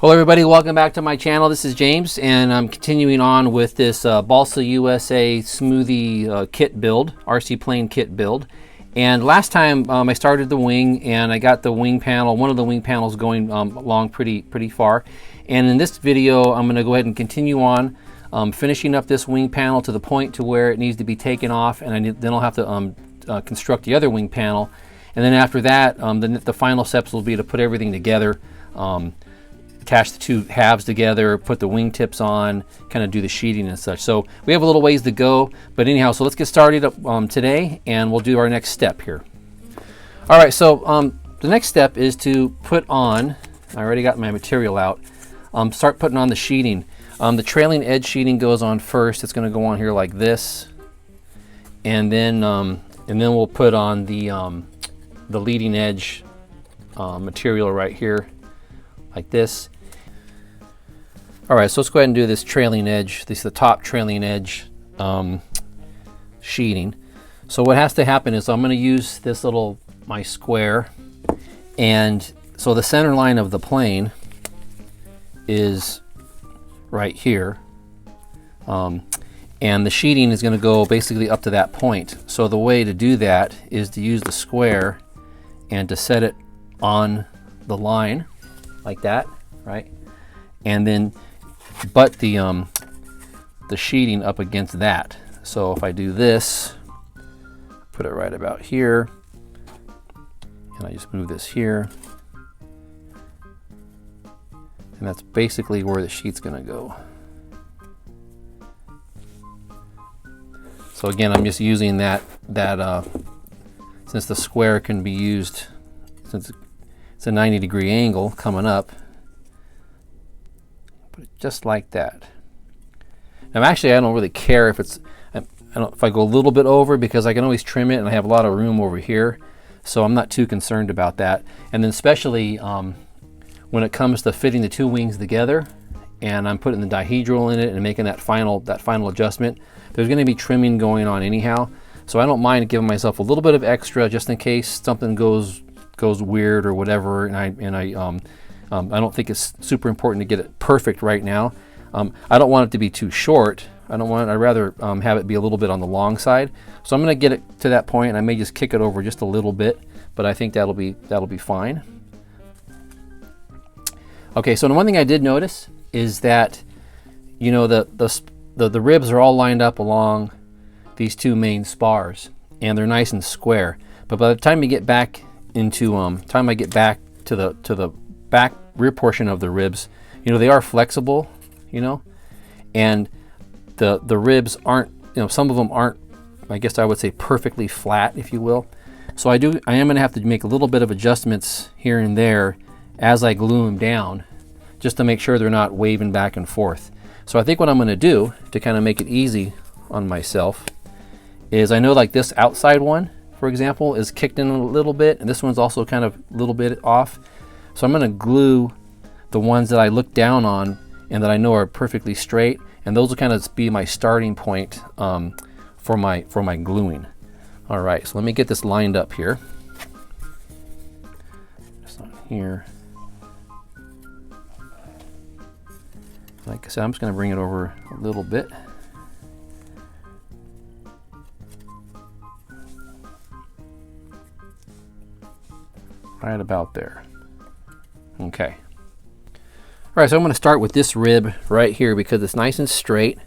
Hello everybody, welcome back to my channel. This is James and I'm continuing on with this Balsa USA Smoothie kit build, RC plane kit build. And last time I started the wing and I got the wing panel, one of the wing panels going along pretty far. And in this video I'm going to go ahead and continue on finishing up this wing panel to the point to where it needs to be taken off, and then I'll have to construct the other wing panel. And then after that, the final steps will be to put everything together. Attach the two halves together, put the wing tips on, kind of do the sheeting and such. So we have a little ways to go, but anyhow, so let's get started today and we'll do our next step here. All right, so the next step is to put on, I already got my material out, start putting on the sheeting. The trailing edge sheeting goes on first. It's going to go on here like this, and then we'll put on the leading edge material right here like this. All right, so let's go ahead and do this trailing edge. This is the top trailing edge sheeting. So what has to happen is I'm going to use this my square, and so the center line of the plane is right here, and the sheeting is going to go basically up to that point. So the way to do that is to use the square and to set it on the line like that, right? And then butt the sheeting up against that. So if I do this, put it right about here, and I just move this here, and that's basically where the sheet's going to go. So again, I'm just using that since the square can be used, since it's a 90-degree angle coming up, put it just like that. Now actually I don't really care if it's, if I go a little bit over, because I can always trim it and I have a lot of room over here, so I'm not too concerned about that. And then especially when it comes to fitting the two wings together and I'm putting the dihedral in it and making that final adjustment, there's going to be trimming going on anyhow, so I don't mind giving myself a little bit of extra just in case something goes weird or whatever, and I don't think it's super important to get it perfect right now. I don't want it to be too short. I'd rather have it be a little bit on the long side. So I'm going to get it to that point, and I may just kick it over just a little bit, but I think that'll be fine. Okay, so the one thing I did notice is that, you know, the ribs are all lined up along these two main spars, and they're nice and square. But by the time you get back into I get back to the back rear portion of the ribs, you know, they are flexible, you know, and the ribs aren't, you know, some of them aren't, I guess I would say, perfectly flat, if you will. So I am going to have to make a little bit of adjustments here and there as I glue them down, just to make sure they're not waving back and forth. So I think what I'm going to do to kind of make it easy on myself is, I know like this outside one, for example, is kicked in a little bit, and this one's also kind of a little bit off. So I'm going to glue the ones that I look down on and that I know are perfectly straight, and those will kind of be my starting point for my gluing. All right, so let me get this lined up here. Just on here. Like I said, I'm just going to bring it over a little bit. Right about there. Okay. All right, so I'm going to start with this rib right here because it's nice and straight.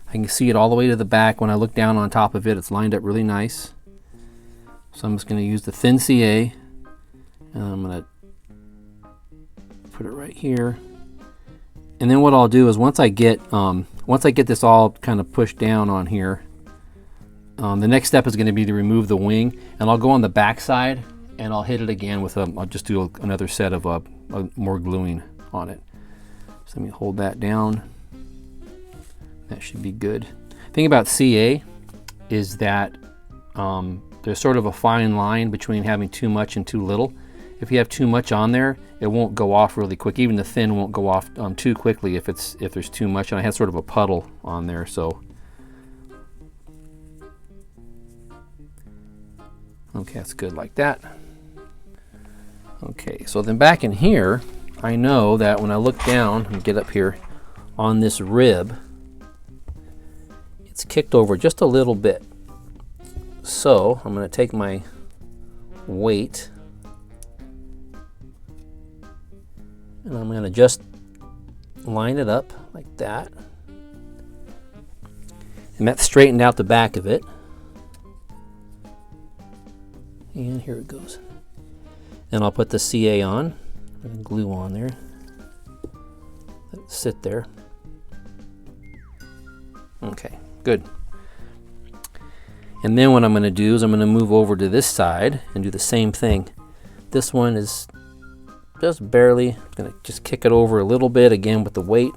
I can see it all the way to the back. When I look down on top of it, it's lined up really nice. So I'm just going to use the thin CA, and I'm going to put it right here. And then what I'll do is once I get this all kind of pushed down on here, the next step is going to be to remove the wing, and I'll go on the back side and I'll hit it again with I'll just do another set of more gluing on it. So let me hold that down. That should be good. The thing about CA is that there's sort of a fine line between having too much and too little. If you have too much on there, it won't go off really quick. Even the thin won't go off too quickly if there's too much. And I had sort of a puddle on there, so. Okay, that's good like that. Okay, so then back in here, I know that when I look down and get up here on this rib, it's kicked over just a little bit. So I'm going to take my weight and I'm going to just line it up like that. And that straightened out the back of it. And here it goes. And I'll put the CA on, and glue on there. Let it sit there. Okay, good. And then what I'm going to do is I'm going to move over to this side and do the same thing. This one is just barely, I'm going to just kick it over a little bit again with the weight.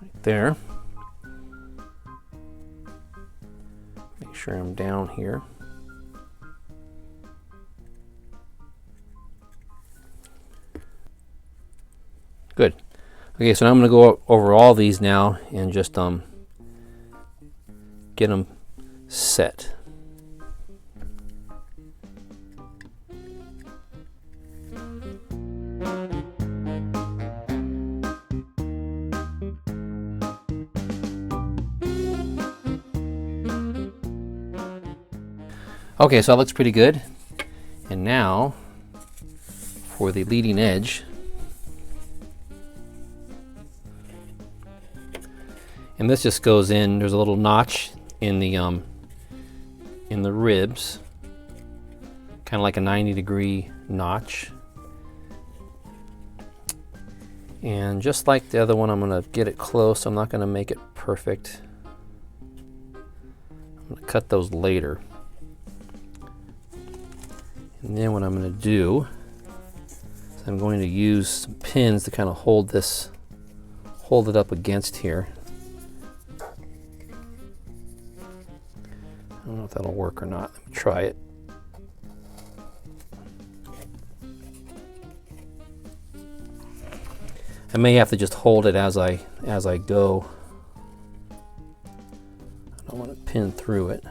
Right there. Make sure I'm down here. Good. Okay, so now I'm going to go over all these now and just get them set. Okay, so that looks pretty good. And now for the leading edge. And this just goes in, there's a little notch in the ribs, kind of like a 90-degree notch. And just like the other one, I'm going to get it close. I'm not going to make it perfect. I'm going to cut those later. And then what I'm going to do is I'm going to use some pins to kind of hold it up against here. I don't know if that'll work or not. Let me try it. I may have to just hold it as I go. I don't want to pin through it.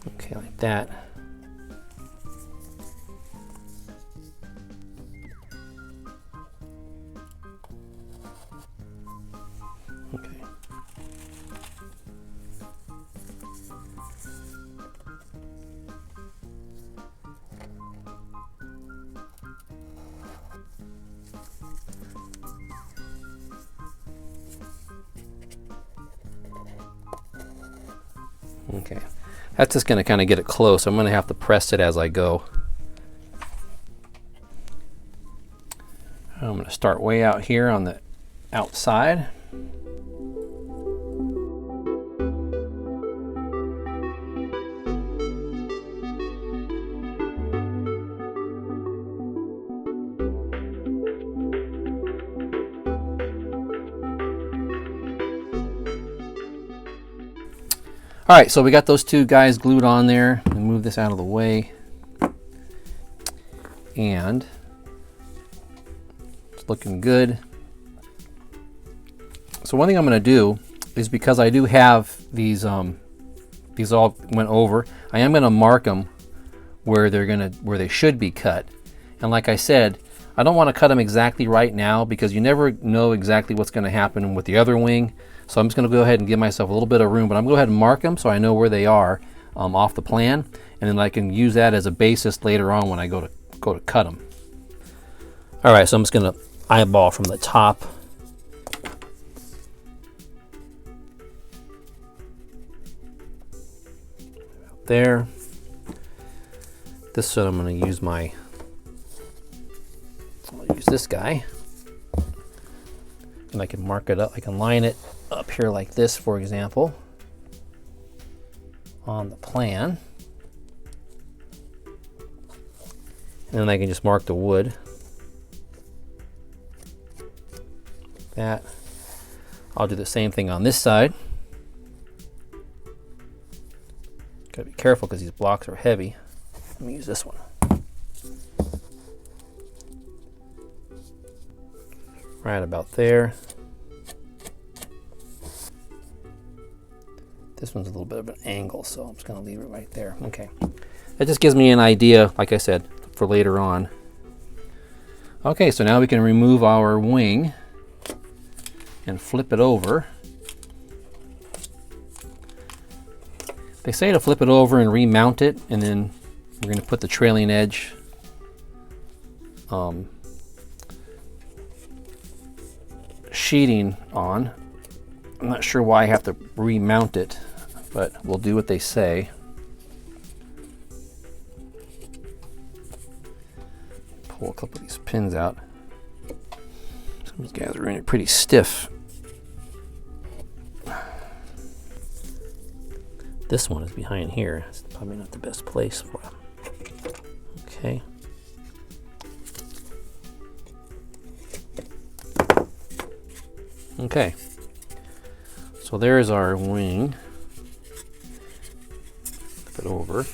Okay, like that. Okay. Okay, that's just going to kind of get it close. I'm going to have to press it as I go. I'm going to start way out here on the outside. All right, so we got those two guys glued on there. I'll move this out of the way. And it's looking good. So one thing I'm going to do is, because I do have these all went over, I am going to mark them where they should be cut. And like I said, I don't want to cut them exactly right now because you never know exactly what's going to happen with the other wing. So I'm just going to go ahead and give myself a little bit of room, but I'm going to go ahead and mark them so I know where they are off the plan, and then I can use that as a basis later on when I go to cut them. All right, so I'm just going to eyeball from the top. There. This one I'm going to use I'll use this guy, and I can mark it up. I can line it up here like this, for example, on the plan. And then I can just mark the wood. That. I'll do the same thing on this side. Gotta be careful because these blocks are heavy. Let me use this one. Right about there. This one's a little bit of an angle, so I'm just going to leave it right there. Okay. That just gives me an idea, like I said, for later on. Okay, so now we can remove our wing and flip it over. They say to flip it over and remount it, and then we're going to put the trailing edge sheeting on. I'm not sure why I have to remount it, but we'll do what they say. Pull a couple of these pins out. Some of these guys are really pretty stiff. This one is behind here. It's probably not the best place for them. Okay. Okay. So there's our wing. Flip it over.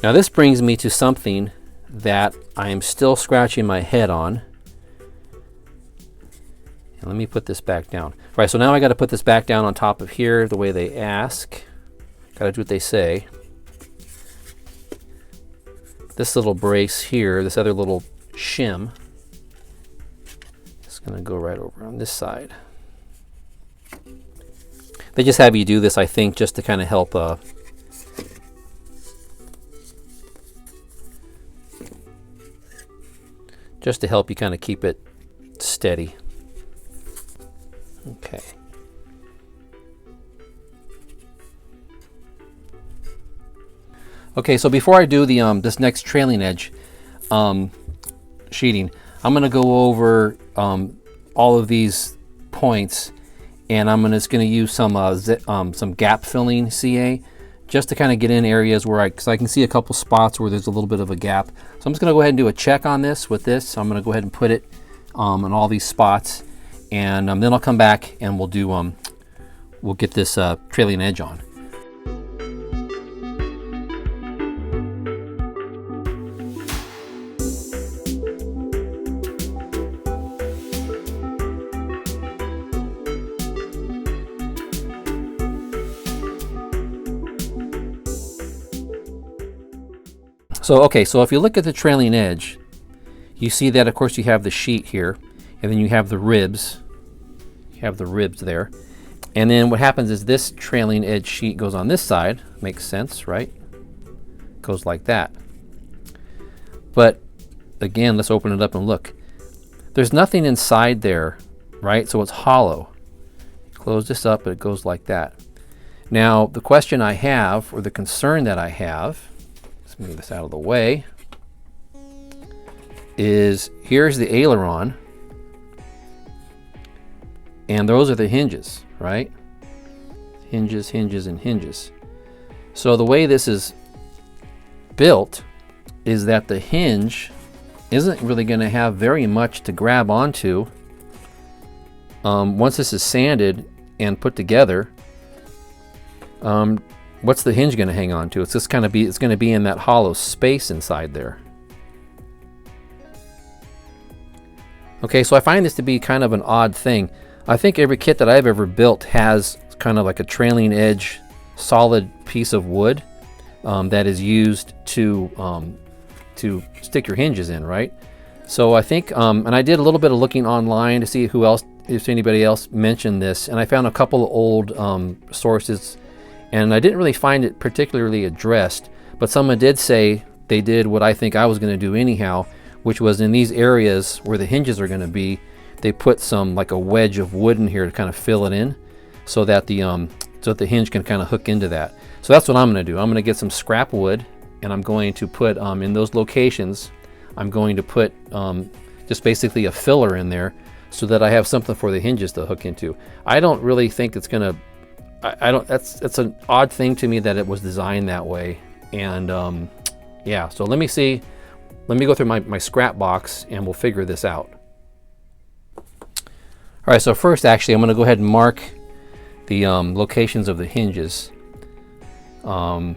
Now this brings me to something that I am still scratching my head on. And let me put this back down. All right, so now I got to put this back down on top of here the way they ask. Got to do what they say. This little brace here, this other little shim, is going to go right over on this side. They just have you do this, I think, just to kind of help you kind of keep it steady. Okay. Okay, so before I do the this next trailing edge sheeting, I'm going to go over all of these points, and I'm just going to use some gap filling CA just to kind of get in areas where because I can see a couple spots where there's a little bit of a gap. So I'm just going to go ahead and do a check on this with this. So I'm going to go ahead and put it on all these spots, and then I'll come back and we'll do we'll get this trailing edge on. So okay, so if you look at the trailing edge, you see that of course you have the sheet here, and then you have the ribs. You have the ribs there. And then what happens is this trailing edge sheet goes on this side. Makes sense, right? Goes like that. But again, let's open it up and look. There's nothing inside there, right? So it's hollow. Close this up, and it goes like that. Now, the question I have, or the concern that I have, let's move this out of the way, is here's the aileron, and those are the hinges, right? Hinges, hinges, and hinges. So the way this is built is that the hinge isn't really going to have very much to grab onto. Once this is sanded and put together, what's the hinge going to hang on to? It's just kind of it's going to be in that hollow space inside there. Okay, so I find this to be kind of an odd thing. I think every kit that I've ever built has kind of like a trailing edge solid piece of wood that is used to stick your hinges in, right? So I think, and I did a little bit of looking online to see who else, if anybody else mentioned this, and I found a couple of old sources, and I didn't really find it particularly addressed, but someone did say they did what I think I was going to do anyhow, which was in these areas where the hinges are going to be, they put some like a wedge of wood in here to kind of fill it in, so that the hinge can kind of hook into that. So that's what I'm going to do. I'm going to get some scrap wood, and I'm going to put in those locations, I'm going to put just basically a filler in there so that I have something for the hinges to hook into. I don't really think it's going to, I don't, that's an odd thing to me that it was designed that way. And yeah, so let me see. Let me go through my scrap box and we'll figure this out. All right, so first actually I'm going to go ahead and mark the locations of the hinges. So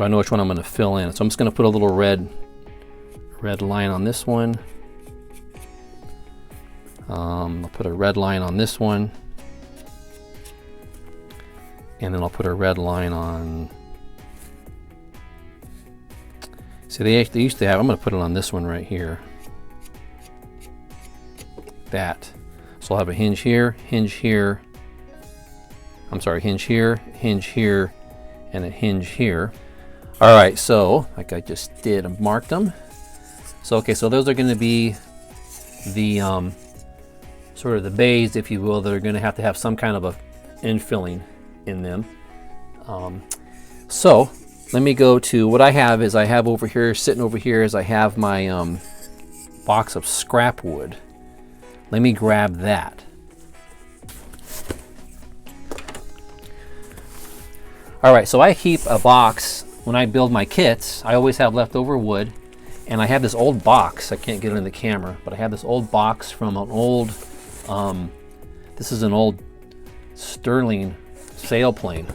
I know which one I'm going to fill in. So I'm just going to put a little red line on this one. I'll put a red line on this one. And then I'll put a red line on. See, they used to have, I'm going to put it on this one right here. That. So I'll have a hinge here, hinge here. I'm sorry, hinge here, and a hinge here. All right, so like I just did, I marked them. So okay, so those are going to be the sort of the bays, if you will, that are going to have some kind of a infilling in them. So let me go to what I have. Is I have over here, sitting over here, is I have my box of scrap wood. Let me grab that. All right, so I keep a box when I build my kits. I always have leftover wood, and I have this old box. I can't get it in the camera, but I have this old box from an old, this is an old Sterling sailplane.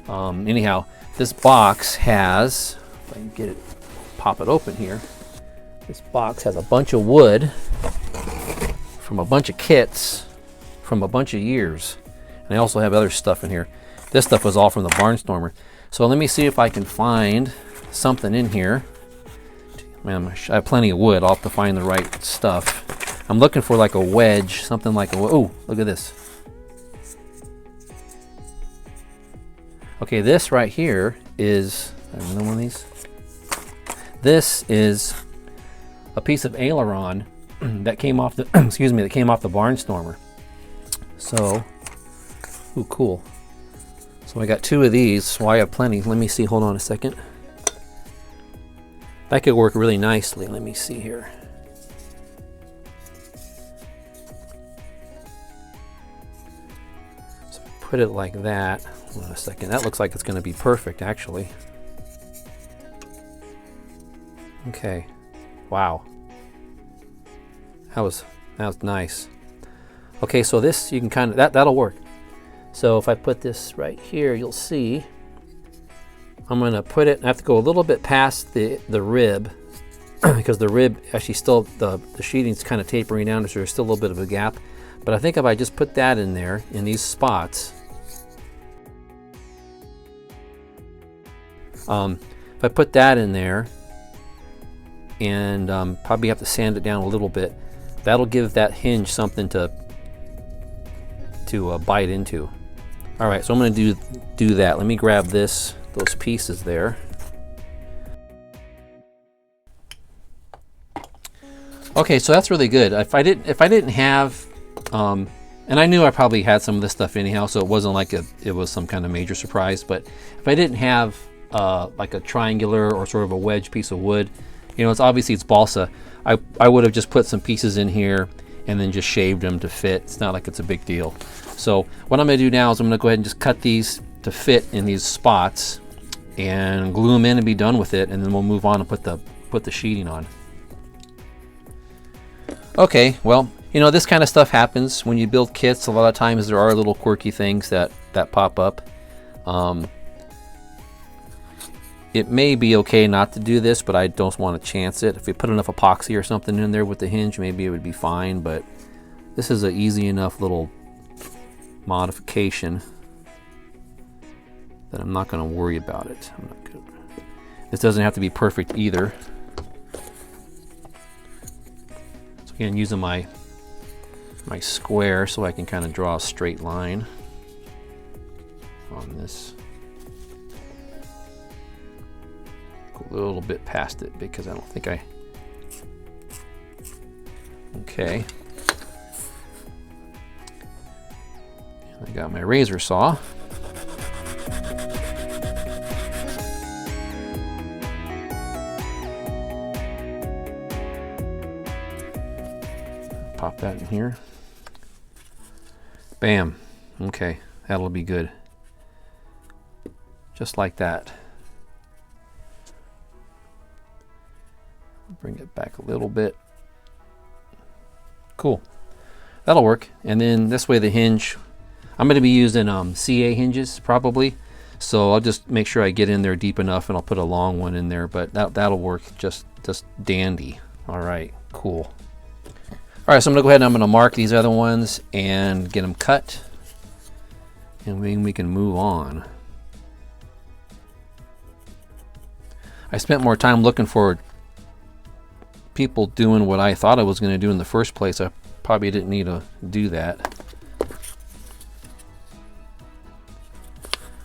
Anyhow, this box has, if I can get it, pop it open here. This box has a bunch of wood from a bunch of kits from a bunch of years. And I also have other stuff in here. This stuff was all from the Barnstormer. So let me see if I can find something in here. Man, I have plenty of wood. I'll have to find the right stuff. I'm looking for like a wedge, something like a, oh, look at this. Okay, this right here is, another one of these. This is a piece of aileron that came off the, excuse me, that came off the Barnstormer. So, ooh, cool. So I got two of these, so I have plenty. Let me see, hold on a second. That could work really nicely. Let me see here. So put it like that. Hold on a second. That looks like it's going to be perfect, actually. Okay. Wow. That was nice. Okay, so this you can kind of, that'll work. So if I put this right here, you'll see I'm going to put it, I have to go a little bit past the rib because the rib actually still, the sheeting's kind of tapering down, so there's still a little bit of a gap. But I think if I just put that in there, in these spots, if I put that in there and probably have to sand it down a little bit, that'll give that hinge something to bite into. All right, so I'm going to do that. Let me grab those pieces there. Okay, so that's really good. If I didn't have, and I knew I probably had some of this stuff anyhow, so it wasn't like it was some kind of major surprise. But if I didn't have like a triangular or sort of a wedge piece of wood, you know, it's balsa. I would have just put some pieces in here and then just shaved them to fit. It's not like it's a big deal. So what I'm going to do now is I'm going to go ahead and just cut these to fit in these spots and glue them in and be done with it, and then we'll move on and put the sheeting on. Okay, well, you know, this kind of stuff happens when you build kits. A lot of times there are little quirky things that pop up. It may be okay not to do this, but I don't want to chance it. If we put enough epoxy or something in there with the hinge, maybe it would be fine, but this is an easy enough little modification that I'm not going to worry about it. This doesn't have to be perfect either. So again, using my square so I can kind of draw a straight line on this. Go a little bit past it because I don't think okay. I got my razor saw. Pop that in here. Bam. Okay, that'll be good. Just like that. Bring it back a little bit. Cool. That'll work. And then this way the hinge, I'm going to be using CA hinges probably, so I'll just make sure I get in there deep enough, and I'll put a long one in there, but that'll work just dandy. All right, cool. All right, so I'm going to go ahead and I'm going to mark these other ones and get them cut, and then we can move on. I spent more time looking for people doing what I thought I was going to do in the first place. I probably didn't need to do that.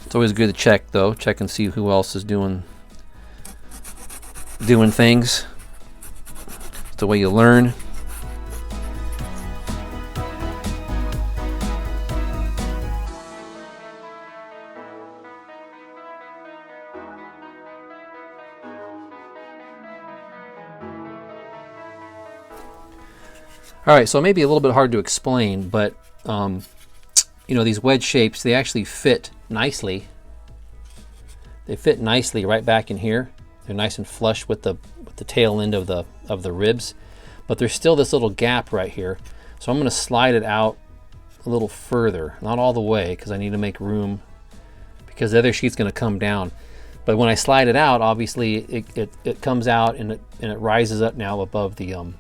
It's always good to check though, check and see who else is doing things. It's the way you learn. All right, so it may be a little bit hard to explain, but you know, these wedge shapes, they actually fit nicely. They fit nicely right back in here. They're nice and flush with the tail end of the ribs, but there's still this little gap right here. So I'm going to slide it out a little further, not all the way, because I need to make room, because the other sheet's going to come down. But when I slide it out, obviously it comes out and it rises up now above the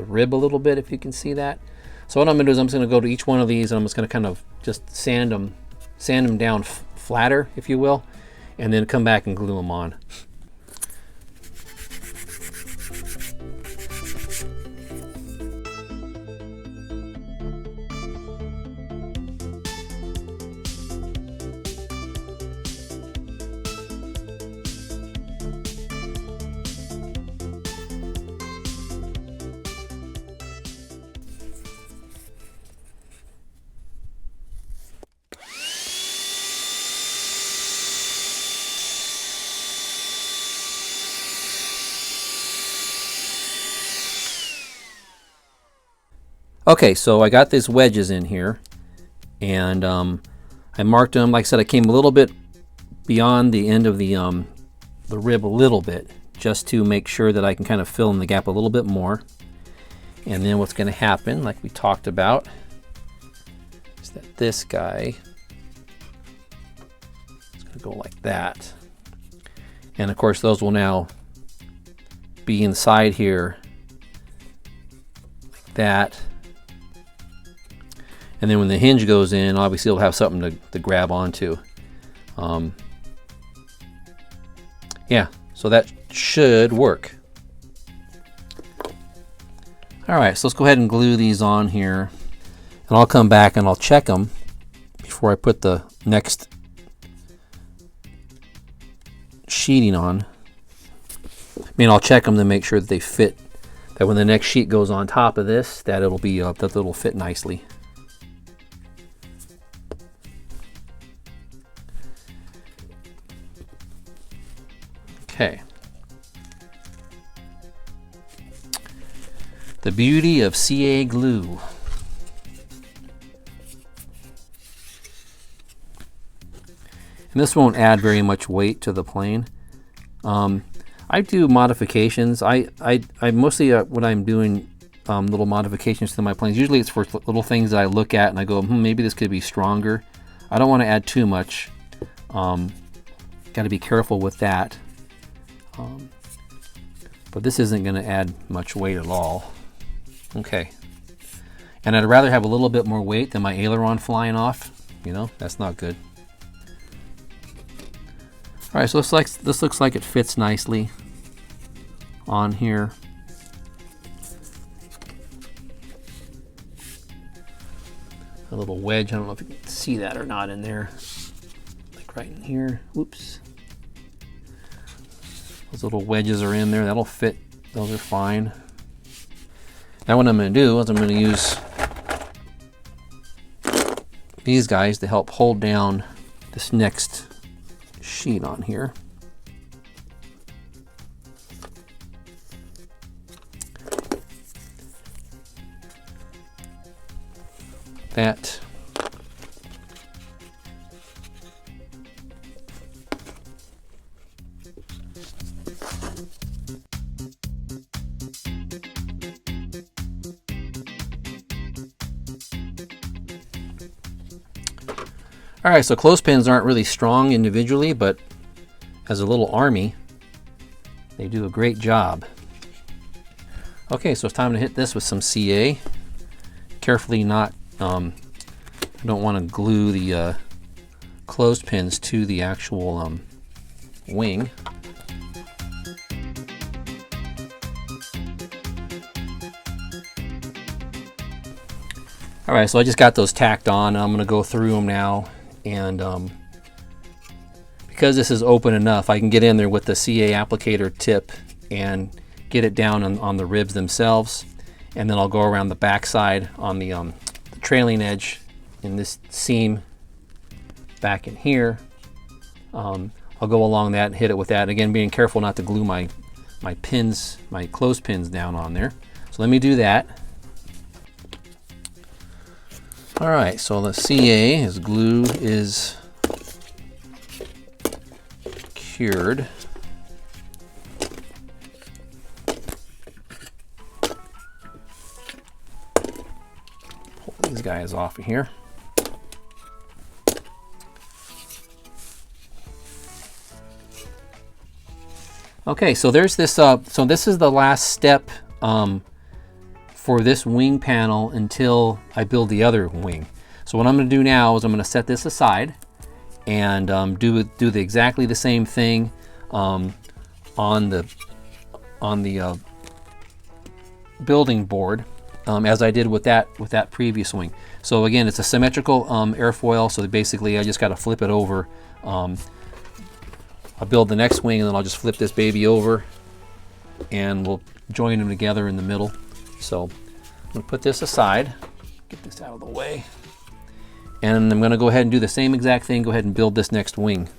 rib a little bit, if you can see that. So what I'm going to do is I'm just going to go to each one of these, and I'm just going to kind of just sand them down flatter, if you will, and then come back and glue them on. Okay, so I got these wedges in here, and I marked them. Like I said, I came a little bit beyond the end of the rib a little bit, just to make sure that I can kind of fill in the gap a little bit more. And then what's going to happen, like we talked about, is that this guy is going to go like that. And of course, those will now be inside here like that. And then when the hinge goes in, obviously it'll have something to grab onto. Yeah, so that should work. All right, so let's go ahead and glue these on here. And I'll come back and I'll check them before I put the next sheeting on. I mean, I'll check them to make sure that they fit, that when the next sheet goes on top of this, that it'll fit nicely. Okay. The beauty of CA glue. And this won't add very much weight to the plane. I do modifications. I mostly when I'm doing little modifications to my planes, usually it's for little things that I look at and I go, maybe this could be stronger. I don't want to add too much. Got to be careful with that. But this isn't going to add much weight at all. Okay. And I'd rather have a little bit more weight than my aileron flying off. You know, that's not good. All right, so this looks like it fits nicely on here. A little wedge, I don't know if you can see that or not in there. Like right in here, whoops. Those little wedges are in there, that'll fit, those are fine. Now what I'm gonna do is I'm gonna use these guys to help hold down this next sheet on here. That. All right, so clothespins aren't really strong individually, but as a little army, they do a great job. Okay, so it's time to hit this with some CA. Carefully not, I don't want to glue the clothespins to the actual wing. All right, so I just got those tacked on. I'm gonna go through them now, and because this is open enough, I can get in there with the CA applicator tip and get it down on the ribs themselves, and then I'll go around the back side on the trailing edge in this seam back in here. I'll go along that and hit it with that. Again, being careful not to glue my pins, my clothespins down on there. So let me do that. All right, so the CA, his glue is cured. Pull these guys off of here. Okay, so there's this. So this is the last step for this wing panel until I build the other wing. So what I'm going to do now is I'm going to set this aside and do exactly the same thing on the building board as I did with that previous wing. So again, it's a symmetrical airfoil. So basically, I just got to flip it over. I'll build the next wing, and then I'll just flip this baby over, and we'll join them together in the middle. So I'm going to put this aside, get this out of the way, and I'm going to go ahead and do the same exact thing. Go ahead and build this next wing.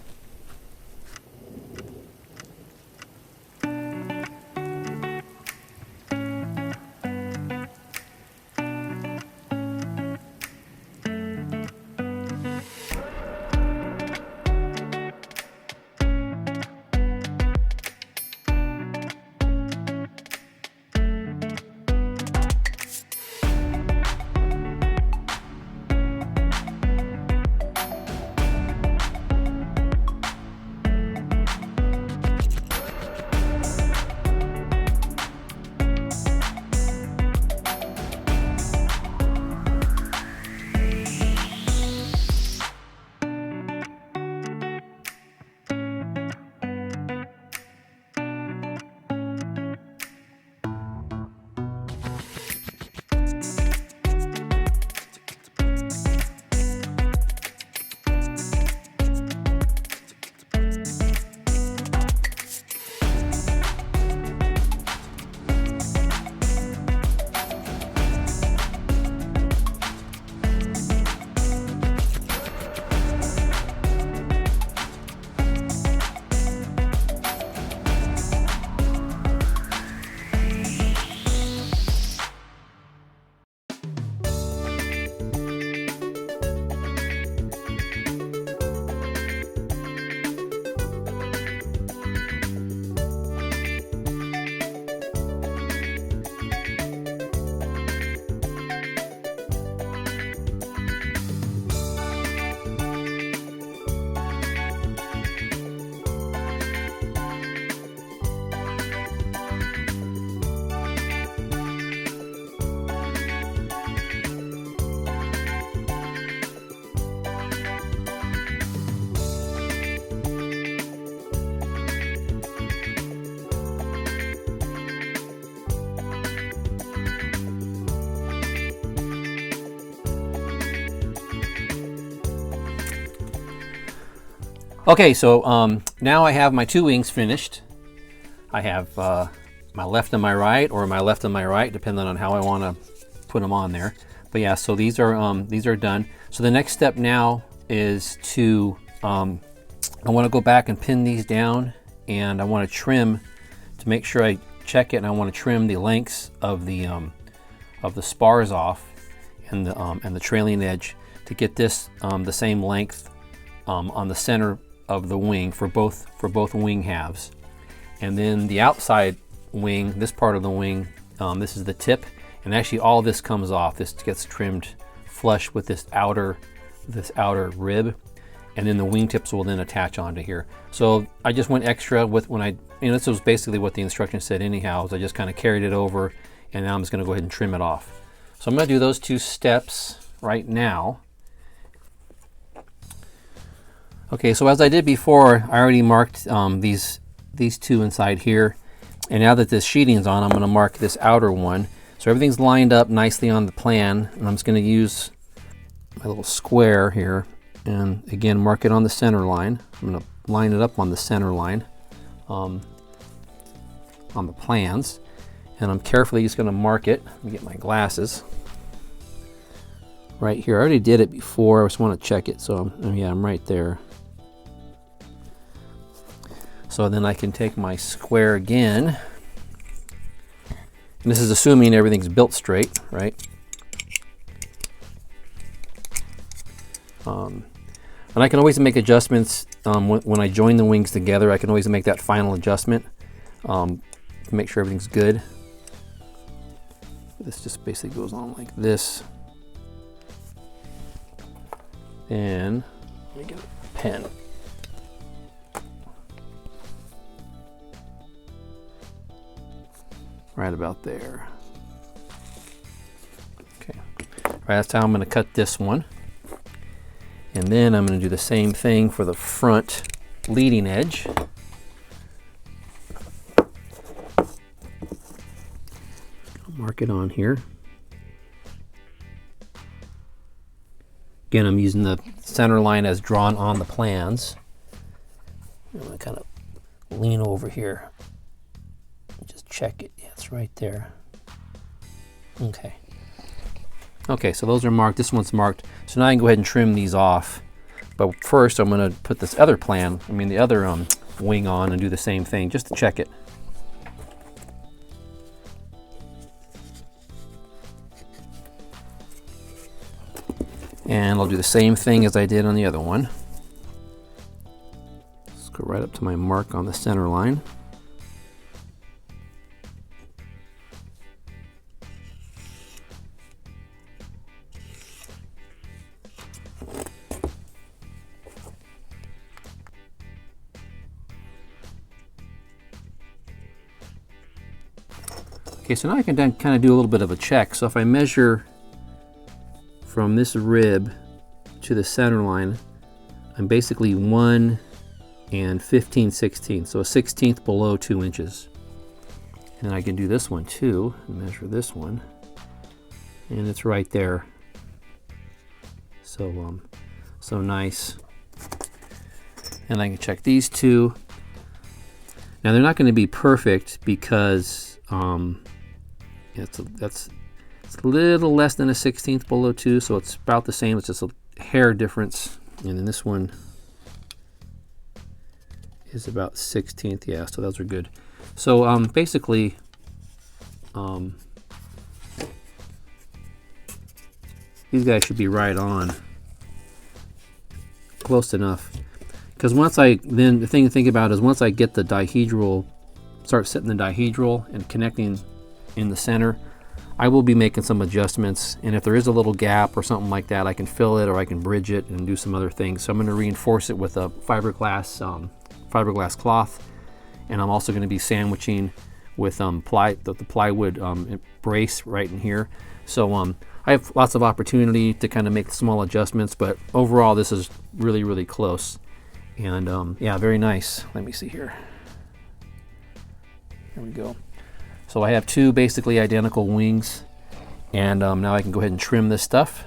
Okay, so now I have my two wings finished. I have my left and my right, or my left and my right, depending on how I want to put them on there. But yeah, so these are done. So the next step now is to I want to go back and pin these down, and I want to trim to make sure I check it, and I want to trim the lengths of the spars off and the trailing edge to get this the same length on the center of the wing for both wing halves. And then the outside wing, this part of the wing, this is the tip, and actually all this comes off. This gets trimmed flush with this outer rib, and then the wingtips will then attach onto here. So I just went extra with this was basically what the instructions said anyhow, so I just kind of carried it over, and now I'm just going to go ahead and trim it off. So I'm going to do those two steps right now. Okay, so as I did before, I already marked these two inside here. And now that this sheeting is on, I'm going to mark this outer one. So everything's lined up nicely on the plan. And I'm just going to use my little square here. And again, mark it on the center line. I'm going to line it up on the center line on the plans. And I'm carefully just going to mark it. Let me get my glasses. Right here. I already did it before. I just want to check it. So yeah, I'm right there. So then I can take my square again. And this is assuming everything's built straight, right? And I can always make adjustments when I join the wings together. I can always make that final adjustment to make sure everything's good. This just basically goes on like this. And let me get a pen. Right about there. Okay, all right, that's how I'm going to cut this one. And then I'm going to do the same thing for the front leading edge. Mark it on here. Again, I'm using the center line as drawn on the plans. I'm going to kind of lean over here. Just check it. Yeah, it's right there. Okay. Okay, so those are marked. This one's marked. So now I can go ahead and trim these off. But first, I'm going to put this other the other wing on and do the same thing just to check it. And I'll do the same thing as I did on the other one. Let's go right up to my mark on the center line. Okay, so now I can then kind of do a little bit of a check. So if I measure from this rib to the center line, I'm basically 1 and 15/16, so a 1/16 below 2 inches. And I can do this one too, and measure this one, and it's right there. So, so nice. And I can check these two. Now they're not going to be perfect because it's a little less than a 1/16 below 2, so it's about the same. It's just a hair difference. And then this one is about 1/16. Yeah, so those are good. So basically, these guys should be right on, close enough. Because the thing to think about is once I get the dihedral, start setting the dihedral and connecting in the center, I will be making some adjustments, and if there is a little gap or something like that, I can fill it or I can bridge it and do some other things. So I'm going to reinforce it with a fiberglass cloth, and I'm also going to be sandwiching with the plywood brace right in here. So I have lots of opportunity to kind of make small adjustments, but overall this is really, really close. And yeah, very nice. Let me see here. There we go. So I have two basically identical wings, and now I can go ahead and trim this stuff.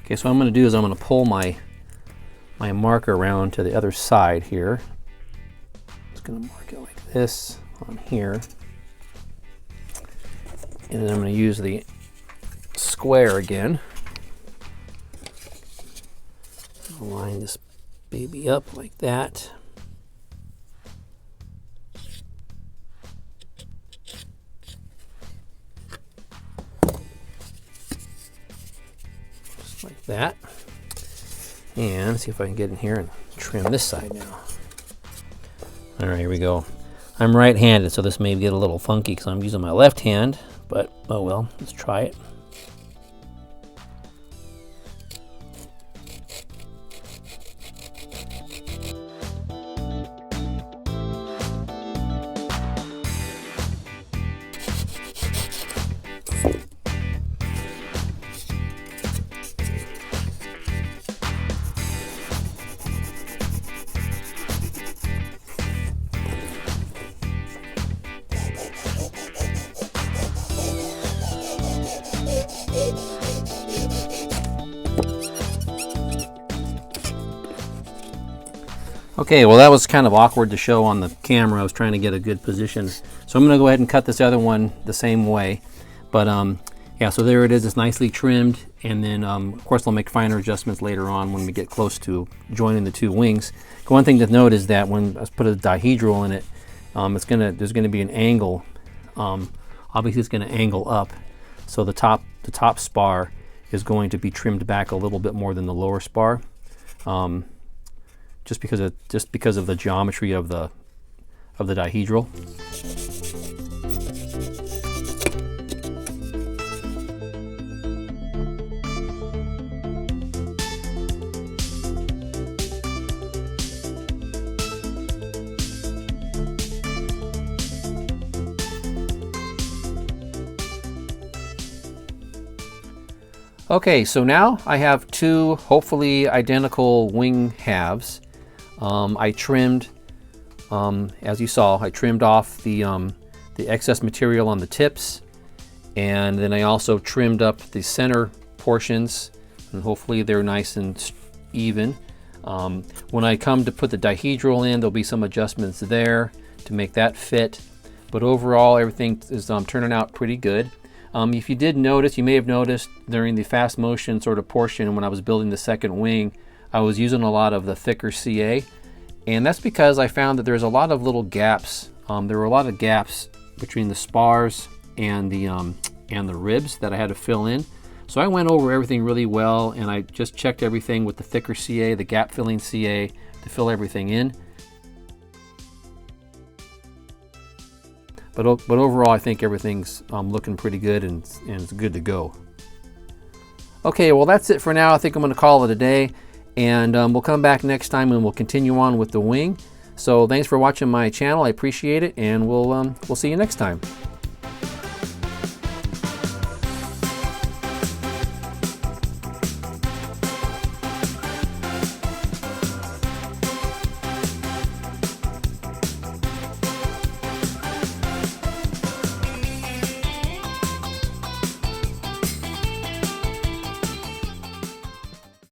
Okay, so what I'm going to do is I'm going to pull my marker around to the other side here. Just going to mark it like this on here. And then I'm going to use the square again. I'll line this baby up like that. Just like that. And see if I can get in here and trim this side now. All right, here we go. I'm right-handed, so this may get a little funky because I'm using my left hand. But, oh well, let's try it. Okay, well that was kind of awkward to show on the camera. I was trying to get a good position. So I'm going to go ahead and cut this other one the same way. But yeah, so there it is. It's nicely trimmed. And then of course I'll make finer adjustments later on when we get close to joining the two wings. One thing to note is that when I put a dihedral in it, there's gonna be an angle. Obviously it's going to angle up. So the top spar is going to be trimmed back a little bit more than the lower spar. Just because of the geometry of the dihedral. Okay, so now I have two hopefully identical wing halves. I trimmed, as you saw, I trimmed off the excess material on the tips, and then I also trimmed up the center portions, and hopefully they're nice and even. When I come to put the dihedral in, there'll be some adjustments there to make that fit, but overall everything is turning out pretty good. If you did notice, you may have noticed during the fast motion sort of portion when I was building the second wing, I was using a lot of the thicker CA, and that's because I found that there's a lot of little gaps. There were a lot of gaps between the spars and the ribs that I had to fill in. So I went over everything really well, and I just checked everything with the thicker CA, the gap filling CA, to fill everything in. But overall, I think everything's looking pretty good and it's good to go. Okay, well that's it for now. I think I'm going to call it a day, and we'll come back next time and we'll continue on with the wing. So thanks for watching my channel. I appreciate it, and we'll see you next time.